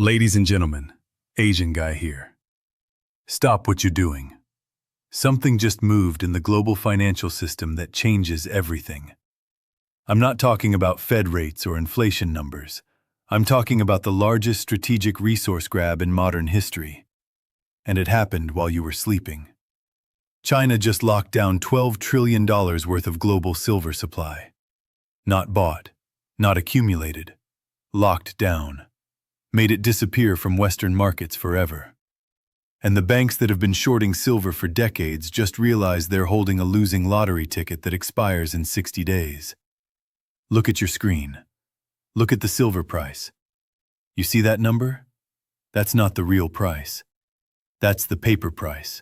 Ladies and gentlemen, Asian guy here. Stop what you're doing. Something just moved in the global financial system that changes everything. I'm not talking about Fed rates or inflation numbers. I'm talking about the largest strategic resource grab in modern history. And it happened while you were sleeping. China just locked down $12 trillion worth of global silver supply. Not bought, not accumulated, locked down. Made it disappear from Western markets forever. And the banks that have been shorting silver for decades just realized they're holding a losing lottery ticket that expires in 60 days. Look at your screen. Look at the silver price. You see that number? That's not the real price. That's the paper price.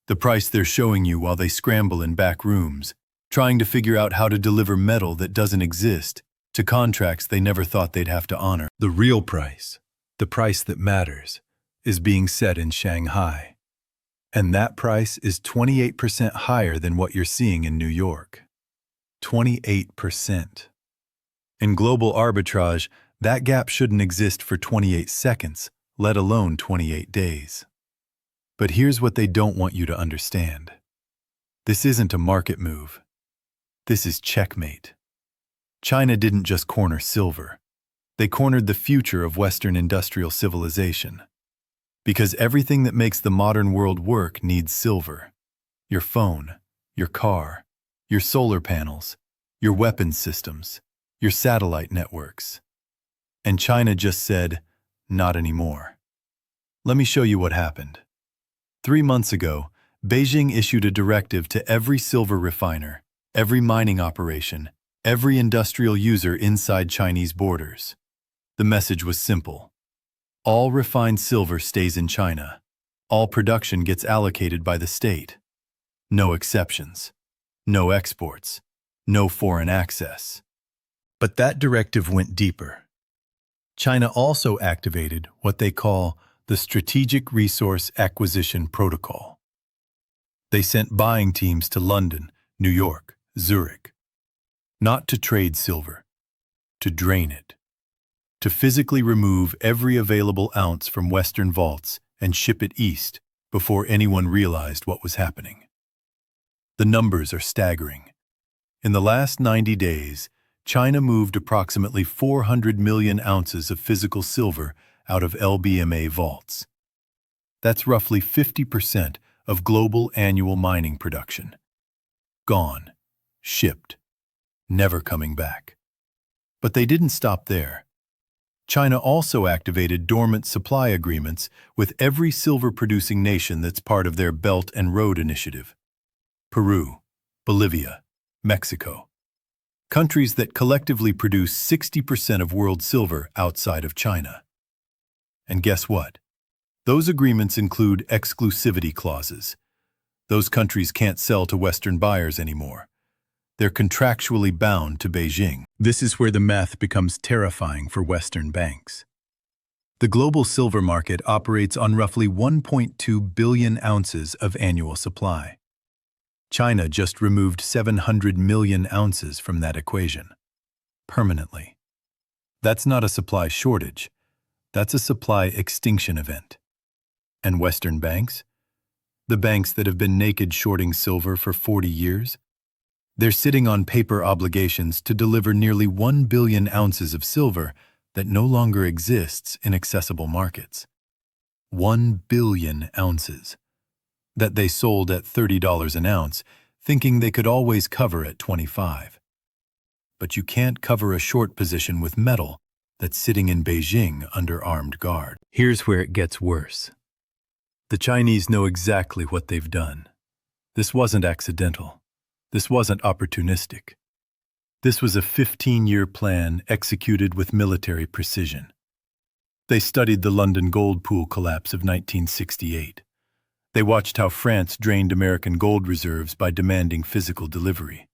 The price they're showing you while they scramble in back rooms, trying to figure out how to deliver metal that doesn't exist to contracts they never thought they'd have to honor. The real price, the price that matters, is being set in Shanghai. And that price is 28% higher than what you're seeing in New York. 28%. In global arbitrage, that gap shouldn't exist for 28 seconds, let alone 28 days. But here's what they don't want you to understand. This isn't a market move. This is checkmate. China didn't just corner silver. They cornered the future of Western industrial civilization. Because everything that makes the modern world work needs silver. Your phone, your car, your solar panels, your weapons systems, your satellite networks. And China just said, not anymore. Let me show you what happened. 3 months ago, Beijing issued a directive to every silver refiner, every mining operation, every industrial user inside Chinese borders. The message was simple. All refined silver stays in China. All production gets allocated by the state. No exceptions. No exports. No foreign access. But that directive went deeper. China also activated what they call the Strategic Resource Acquisition Protocol. They sent buying teams to London, New York, Zurich. Not to trade silver, to drain it. To physically remove every available ounce from Western vaults and ship it east before anyone realized what was happening. The numbers are staggering. In the last 90 days, China moved approximately 400 million ounces of physical silver out of LBMA vaults. That's roughly 50% of global annual mining production. Gone. Shipped. Never coming back. But they didn't stop there. China also activated dormant supply agreements with every silver-producing nation that's part of their Belt and Road Initiative. Peru, Bolivia, Mexico. Countries that collectively produce 60% of world silver outside of China. And guess what? Those agreements include exclusivity clauses. Those countries can't sell to Western buyers anymore. They're contractually bound to Beijing. This is where the math becomes terrifying for Western banks. The global silver market operates on roughly 1.2 billion ounces of annual supply. China just removed 700 million ounces from that equation. Permanently. That's not a supply shortage. That's a supply extinction event. And Western banks? The banks that have been naked shorting silver for 40 years? They're sitting on paper obligations to deliver nearly 1 billion ounces of silver that no longer exists in accessible markets. 1 billion ounces. That they sold at $30 an ounce, thinking they could always cover at $25. But you can't cover a short position with metal that's sitting in Beijing under armed guard. Here's where it gets worse. The Chinese know exactly what they've done. This wasn't accidental. This wasn't opportunistic. This was a 15-year plan executed with military precision. They studied the London gold pool collapse of 1968. They watched how France drained American gold reserves by demanding physical delivery.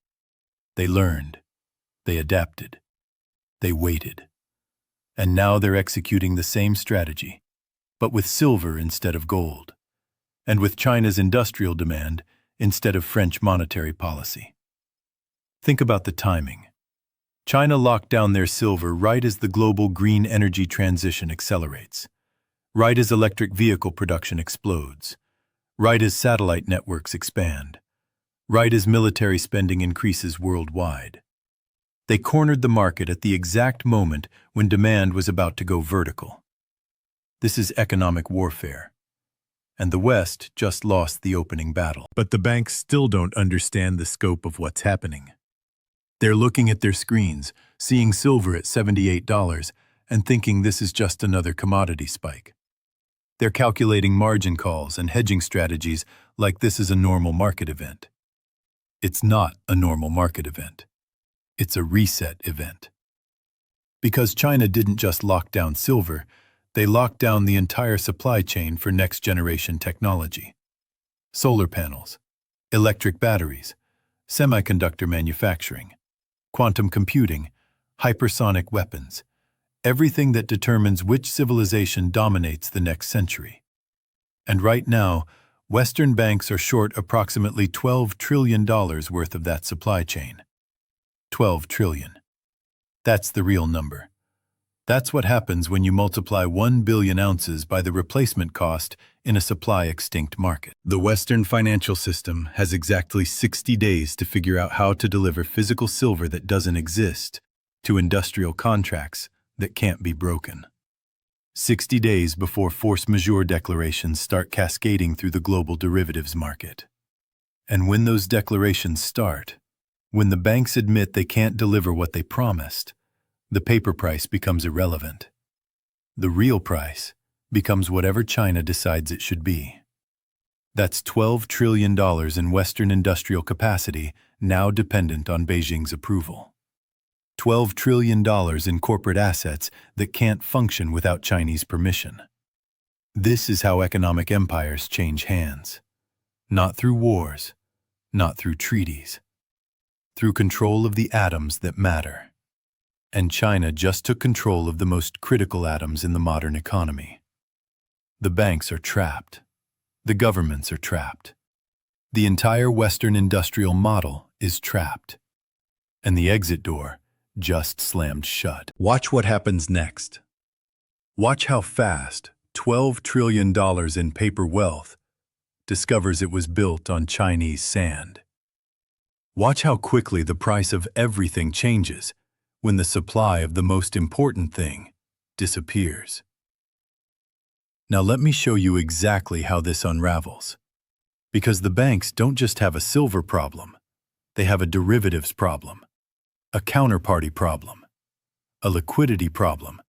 They learned. They adapted. They waited. And now they're executing the same strategy, but with silver instead of gold, and with China's industrial demand instead of French monetary policy. Think about the timing. China locked down their silver right as the global green energy transition accelerates, right as electric vehicle production explodes, right as satellite networks expand, right as military spending increases worldwide. They cornered the market at the exact moment when demand was about to go vertical. This is economic warfare, and the West just lost the opening battle. But the banks still don't understand the scope of what's happening. They're looking at their screens, seeing silver at $78, and thinking this is just another commodity spike. They're calculating margin calls and hedging strategies like this is a normal market event. It's not a normal market event. It's a reset event. Because China didn't just lock down silver, they locked down the entire supply chain for next-generation technology. Solar panels, electric batteries, semiconductor manufacturing, quantum computing, hypersonic weapons, everything that determines which civilization dominates the next century. And right now, Western banks are short approximately $12 trillion worth of that supply chain. 12 trillion. That's the real number. That's what happens when you multiply 1 billion ounces by the replacement cost in a supply-extinct market. The Western financial system has exactly 60 days to figure out how to deliver physical silver that doesn't exist to industrial contracts that can't be broken. 60 days before force majeure declarations start cascading through the global derivatives market. And when those declarations start, when the banks admit they can't deliver what they promised, the paper price becomes irrelevant. The real price becomes whatever China decides it should be. That's $12 trillion in Western industrial capacity now dependent on Beijing's approval. $12 trillion in corporate assets that can't function without Chinese permission. This is how economic empires change hands. Not through wars, not through treaties. Through control of the atoms that matter. And China just took control of the most critical atoms in the modern economy. The banks are trapped. The governments are trapped. The entire Western industrial model is trapped. And the exit door just slammed shut. Watch what happens next. Watch how fast $12 trillion in paper wealth discovers it was built on Chinese sand. Watch how quickly the price of everything changes when the supply of the most important thing disappears. Now let me show you exactly how this unravels. Because the banks don't just have a silver problem, they have a derivatives problem, a counterparty problem, a liquidity problem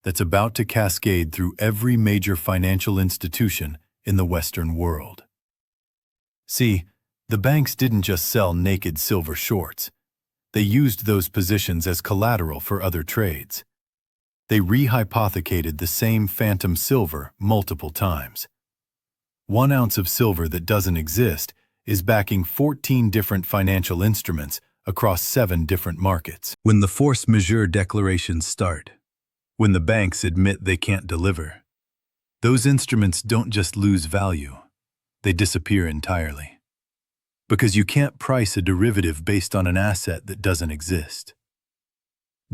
that's about to cascade through every major financial institution in the Western world. See, the banks didn't just sell naked silver shorts. They used those positions as collateral for other trades. They rehypothecated the same phantom silver multiple times. 1 ounce of silver that doesn't exist is backing 14 different financial instruments across 7 different markets. When the force majeure declarations start, when the banks admit they can't deliver, those instruments don't just lose value, they disappear entirely. Because you can't price a derivative based on an asset that doesn't exist.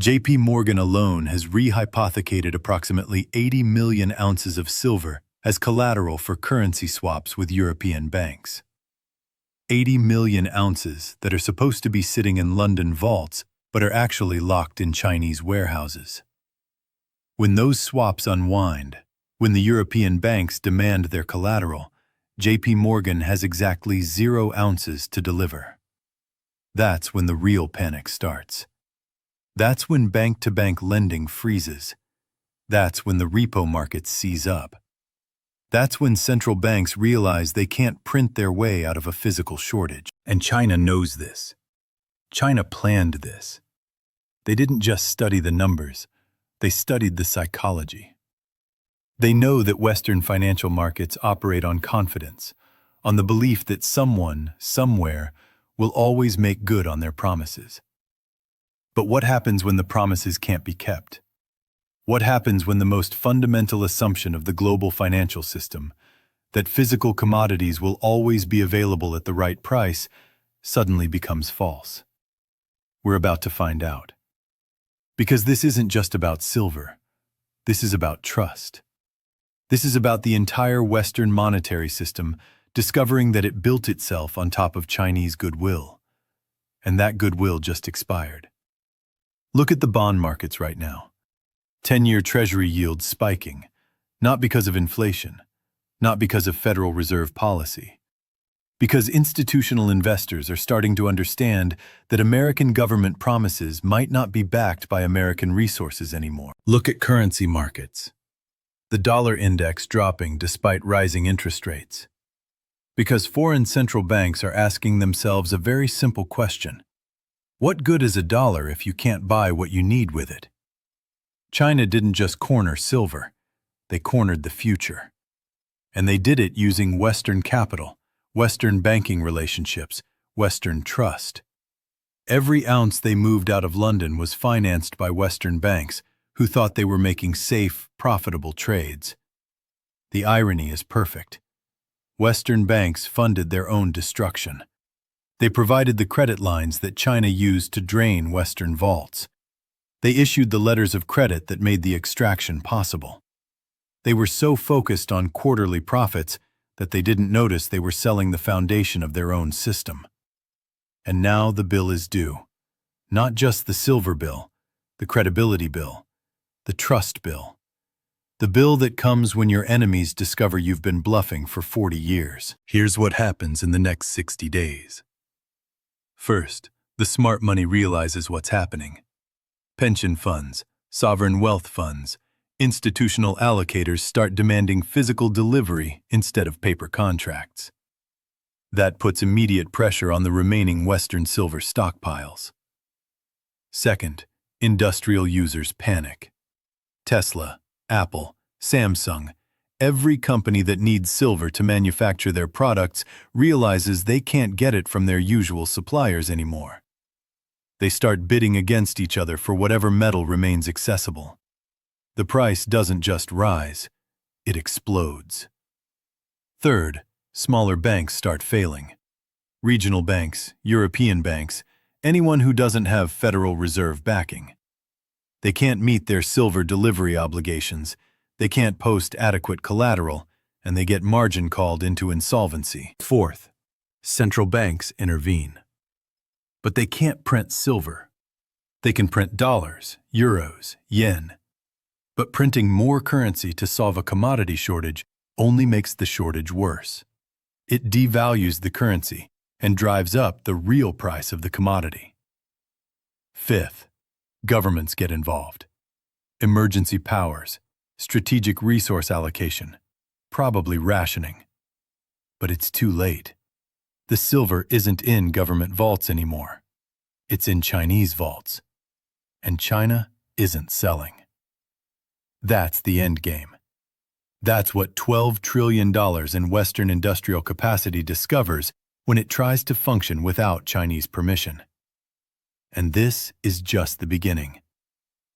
JP Morgan alone has rehypothecated approximately 80 million ounces of silver as collateral for currency swaps with European banks. 80 million ounces that are supposed to be sitting in London vaults but are actually locked in Chinese warehouses. When those swaps unwind, when the European banks demand their collateral, JP Morgan has exactly 0 ounces to deliver. That's when the real panic starts. That's when bank-to-bank lending freezes. That's when the repo markets seize up. That's when central banks realize they can't print their way out of a physical shortage. And China knows this. China planned this. They didn't just study the numbers, they studied the psychology. They know that Western financial markets operate on confidence, on the belief that someone, somewhere, will always make good on their promises. But what happens when the promises can't be kept? What happens when the most fundamental assumption of the global financial system, that physical commodities will always be available at the right price, suddenly becomes false? We're about to find out. Because this isn't just about silver. This is about trust. This is about the entire Western monetary system discovering that it built itself on top of Chinese goodwill. And that goodwill just expired. Look at the bond markets right now. 10-year Treasury yields spiking, not because of inflation, not because of Federal Reserve policy, because institutional investors are starting to understand that American government promises might not be backed by American resources anymore. Look at currency markets. The dollar index dropping despite rising interest rates. Because foreign central banks are asking themselves a very simple question. What good is a dollar if you can't buy what you need with it? China didn't just corner silver, they cornered the future. And they did it using Western capital, Western banking relationships, Western trust. Every ounce they moved out of London was financed by Western banks who thought they were making safe, profitable trades. The irony is perfect. Western banks funded their own destruction. They provided the credit lines that China used to drain Western vaults. They issued the letters of credit that made the extraction possible. They were so focused on quarterly profits that they didn't notice they were selling the foundation of their own system. And now the bill is due. Not just the silver bill, the credibility bill, the trust bill. The bill that comes when your enemies discover you've been bluffing for 40 years. Here's what happens in the next 60 days. First, the smart money realizes what's happening. Pension funds, sovereign wealth funds, institutional allocators start demanding physical delivery instead of paper contracts. That puts immediate pressure on the remaining Western silver stockpiles. Second, industrial users panic. Tesla, Apple, Samsung, every company that needs silver to manufacture their products realizes they can't get it from their usual suppliers anymore. They start bidding against each other for whatever metal remains accessible. The price doesn't just rise, it explodes. Third, smaller banks start failing. Regional banks, European banks, anyone who doesn't have Federal Reserve backing. They can't meet their silver delivery obligations, they can't post adequate collateral, and they get margin called into insolvency. Fourth, central banks intervene. But they can't print silver. They can print dollars, euros, yen. But printing more currency to solve a commodity shortage only makes the shortage worse. It devalues the currency and drives up the real price of the commodity. Fifth, governments get involved. Emergency powers, strategic resource allocation, probably rationing. But it's too late. The silver isn't in government vaults anymore. It's in Chinese vaults. And China isn't selling. That's the end game. That's what $12 trillion in Western industrial capacity discovers when it tries to function without Chinese permission. And this is just the beginning.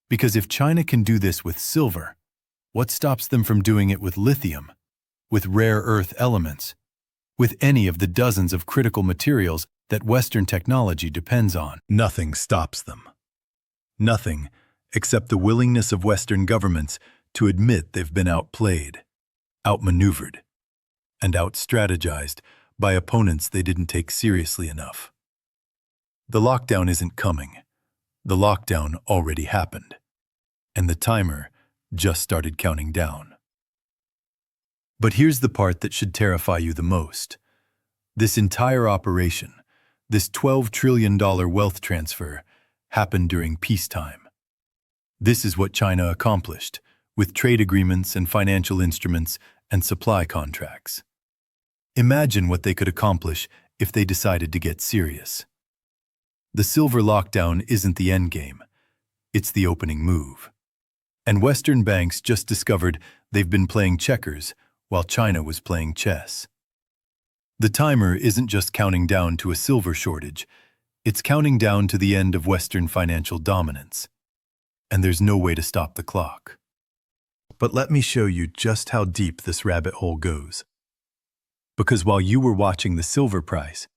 Because if China can do this with silver, what stops them from doing it with lithium, with rare earth elements, with any of the dozens of critical materials that Western technology depends on? Nothing stops them. Nothing except the willingness of Western governments to admit they've been outplayed, outmaneuvered, and outstrategized by opponents they didn't take seriously enough. The lockdown isn't coming. The lockdown already happened, and the timer just started counting down. But here's the part that should terrify you the most. This entire operation, this $12 trillion wealth transfer, happened during peacetime. This is what China accomplished, with trade agreements and financial instruments and supply contracts. Imagine what they could accomplish if they decided to get serious. The silver lockdown isn't the endgame, it's the opening move. And Western banks just discovered they've been playing checkers while China was playing chess. The timer isn't just counting down to a silver shortage, it's counting down to the end of Western financial dominance. And there's no way to stop the clock. But let me show you just how deep this rabbit hole goes. Because while you were watching the silver price,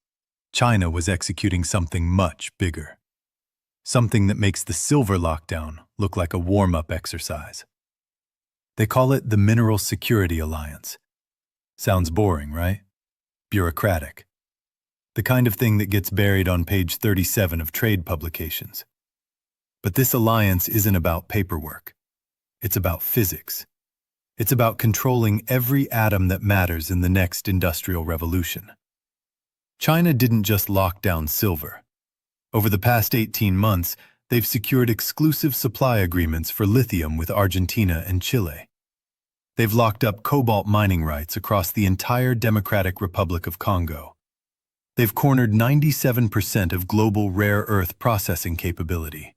China was executing something much bigger. something that makes the silver lockdown look like a warm-up exercise. They call it the Mineral Security Alliance. Sounds boring, right? Bureaucratic. The kind of thing that gets buried on page 37 of trade publications. But this alliance isn't about paperwork. It's about physics. It's about controlling every atom that matters in the next industrial revolution. China didn't just lock down silver. Over the past 18 months, they've secured exclusive supply agreements for lithium with Argentina and Chile. They've locked up cobalt mining rights across the entire Democratic Republic of Congo. They've cornered 97% of global rare earth processing capability.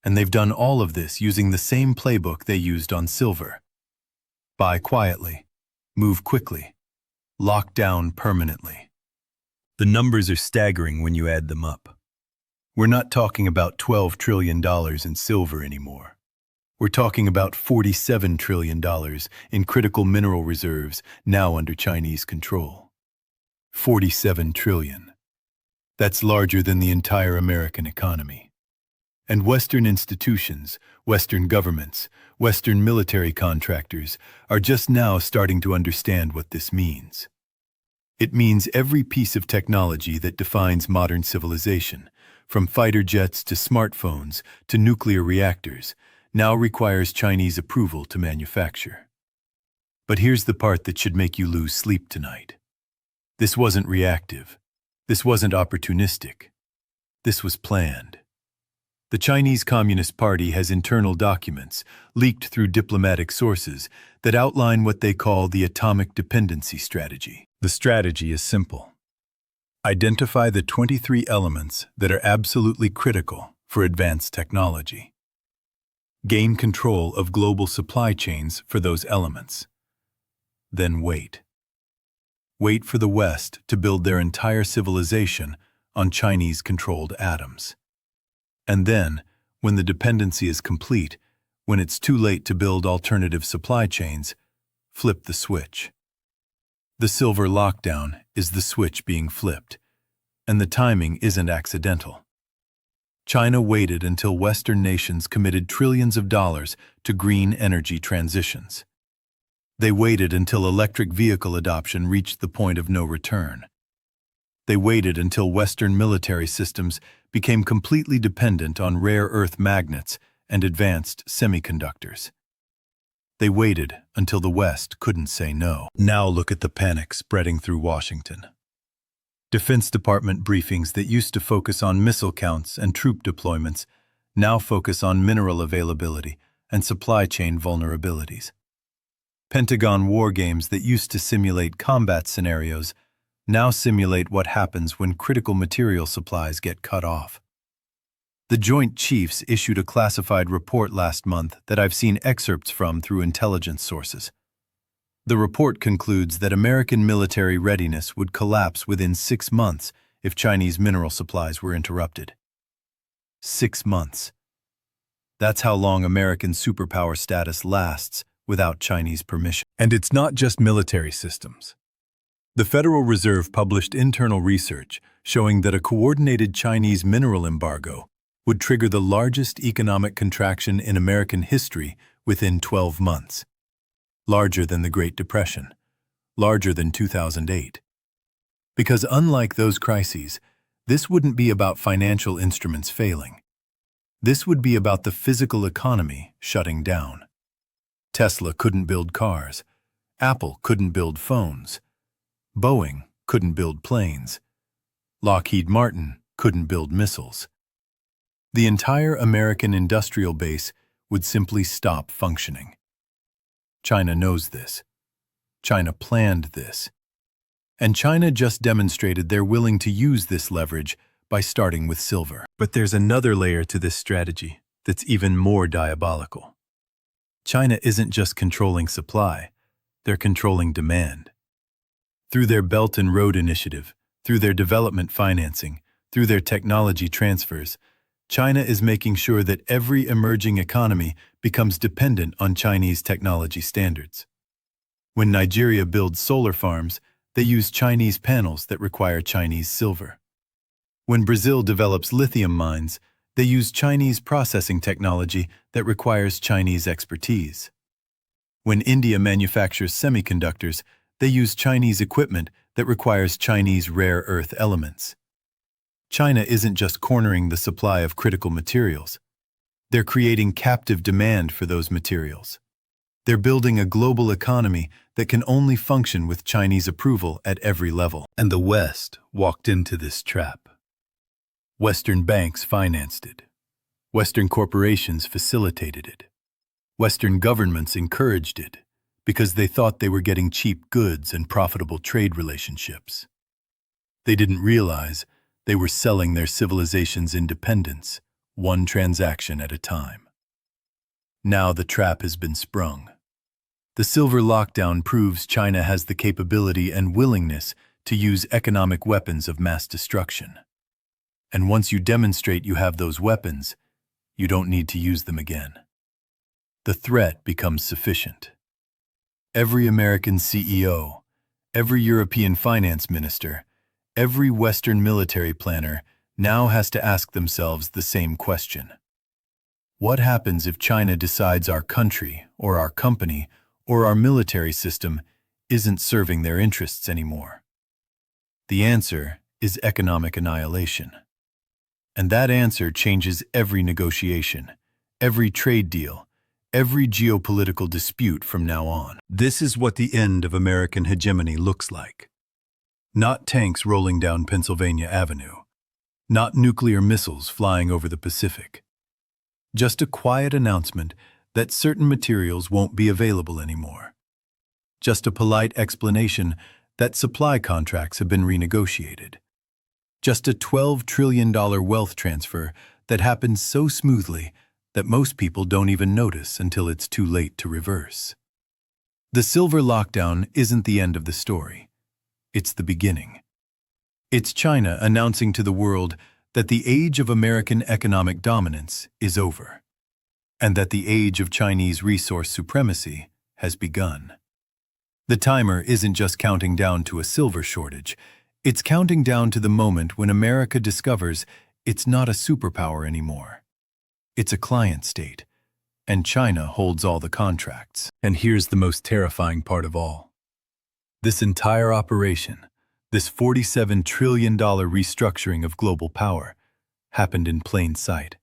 And they've done all of this using the same playbook they used on silver. Buy quietly, move quickly, lock down permanently. The numbers are staggering when you add them up. We're not talking about $12 trillion in silver anymore. We're talking about $47 trillion in critical mineral reserves now under Chinese control. 47 trillion. That's larger than the entire American economy. And Western institutions, Western governments, Western military contractors are just now starting to understand what this means. It means every piece of technology that defines modern civilization, from fighter jets to smartphones to nuclear reactors, now requires Chinese approval to manufacture. But here's the part that should make you lose sleep tonight. This wasn't reactive. This wasn't opportunistic. This was planned. The Chinese Communist Party has internal documents, leaked through diplomatic sources, that outline what they call the atomic dependency strategy. The strategy is simple. Identify the 23 elements that are absolutely critical for advanced technology. Gain control of global supply chains for those elements. Then wait. Wait for the West to build their entire civilization on Chinese-controlled atoms. And then, when the dependency is complete, when it's too late to build alternative supply chains, flip the switch. The silver lockdown is the switch being flipped, and the timing isn't accidental. China waited until Western nations committed trillions of dollars to green energy transitions. They waited until electric vehicle adoption reached the point of no return. They waited until Western military systems became completely dependent on rare earth magnets and advanced semiconductors. They waited until the West couldn't say no. Now look at the panic spreading through Washington. Defense Department briefings that used to focus on missile counts and troop deployments now focus on mineral availability and supply chain vulnerabilities. Pentagon war games that used to simulate combat scenarios now simulate what happens when critical material supplies get cut off. The Joint Chiefs issued a classified report last month that I've seen excerpts from through intelligence sources. The report concludes that American military readiness would collapse within 6 months if Chinese mineral supplies were interrupted. 6 months. That's how long American superpower status lasts without Chinese permission. And it's not just military systems. The Federal Reserve published internal research showing that a coordinated Chinese mineral embargo would trigger the largest economic contraction in American history within 12 months. Larger than the Great Depression, larger than 2008. Because unlike those crises, this wouldn't be about financial instruments failing. This would be about the physical economy shutting down. Tesla couldn't build cars. Apple couldn't build phones. Boeing couldn't build planes. Lockheed Martin couldn't build missiles. The entire American industrial base would simply stop functioning. China knows this. China planned this. And China just demonstrated they're willing to use this leverage by starting with silver. But there's another layer to this strategy that's even more diabolical. China isn't just controlling supply, they're controlling demand. Through their Belt and Road Initiative, through their development financing, through their technology transfers, China is making sure that every emerging economy becomes dependent on Chinese technology standards. When Nigeria builds solar farms, they use Chinese panels that require Chinese silver. When Brazil develops lithium mines, They use Chinese processing technology that requires Chinese expertise. When India manufactures semiconductors, they use Chinese equipment that requires Chinese rare earth elements. China isn't just cornering the supply of critical materials. They're creating captive demand for those materials. They're building a global economy that can only function with Chinese approval at every level. And the West walked into this trap. Western banks financed it. Western corporations facilitated it. Western governments encouraged it because they thought they were getting cheap goods and profitable trade relationships. They didn't realize they were selling their civilization's independence, one transaction at a time. Now the trap has been sprung. The silver lockdown proves China has the capability and willingness to use economic weapons of mass destruction. And once you demonstrate you have those weapons, you don't need to use them again. The threat becomes sufficient. Every American CEO, every European finance minister, every Western military planner now has to ask themselves the same question. What happens if China decides our country, or our company, or our military system isn't serving their interests anymore? The answer is economic annihilation. And that answer changes every negotiation, every trade deal, every geopolitical dispute from now on. This is what the end of American hegemony looks like. Not tanks rolling down Pennsylvania Avenue. Not nuclear missiles flying over the Pacific. Just a quiet announcement that certain materials won't be available anymore. Just a polite explanation that supply contracts have been renegotiated. Just a $12 trillion wealth transfer that happens so smoothly that most people don't even notice until it's too late to reverse. The silver lockdown isn't the end of the story. It's the beginning. It's China announcing to the world that the age of American economic dominance is over, and that the age of Chinese resource supremacy has begun. The timer isn't just counting down to a silver shortage, it's counting down to the moment when America discovers it's not a superpower anymore. It's a client state, and China holds all the contracts. And here's the most terrifying part of all. This entire operation, this $47 trillion restructuring of global power, happened in plain sight.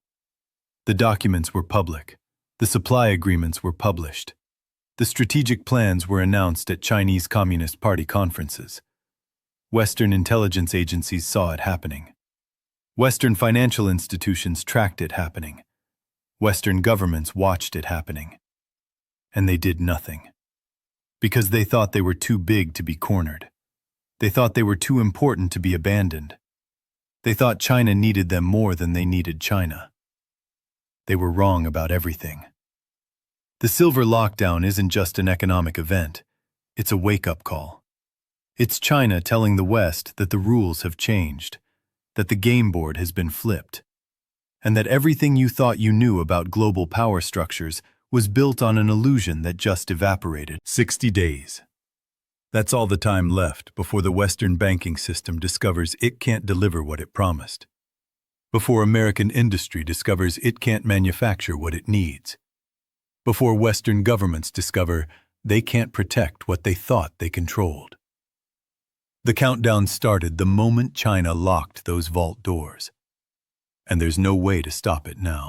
The documents were public. The supply agreements were published. The strategic plans were announced at Chinese Communist Party conferences. Western intelligence agencies saw it happening. Western financial institutions tracked it happening. Western governments watched it happening. And they did nothing. Because they thought they were too big to be cornered. They thought they were too important to be abandoned. They thought China needed them more than they needed China. They were wrong about everything. The silver lockdown isn't just an economic event. It's a wake-up call. It's China telling the West that the rules have changed, that the game board has been flipped, and that everything you thought you knew about global power structures was built on an illusion that just evaporated. 60 days. That's all the time left before the Western banking system discovers it can't deliver what it promised. Before American industry discovers it can't manufacture what it needs. Before Western governments discover they can't protect what they thought they controlled. The countdown started the moment China locked those vault doors. And there's no way to stop it now.